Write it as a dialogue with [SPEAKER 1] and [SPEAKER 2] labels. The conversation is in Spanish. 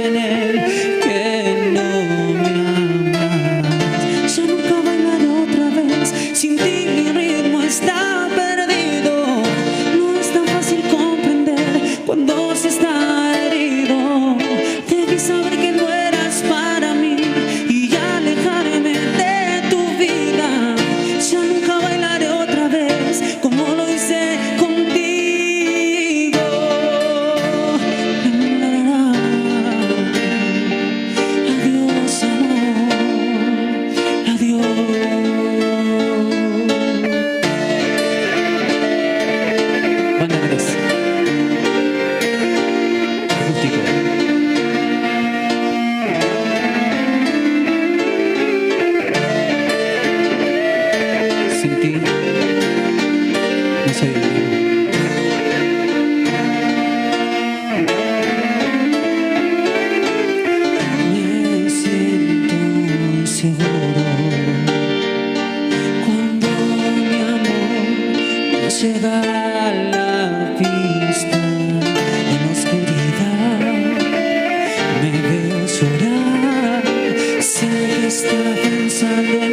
[SPEAKER 1] sostener que no me amas. Ya nunca bailaré otra vez, sin ti mi ritmo está perdido. No es tan fácil comprender cuando se está herido. Debí saber que no eras para mí y alejarme de tu vida. Ya nunca bailaré otra vez como lo hice contigo. Adiós, amor, adiós. Banda 3 Acústico. Sin ti no soy el mismo. Me siento inseguro cuando mi amor no llega a la pista. En la oscuridad me veo llorar. Sé que está pensando en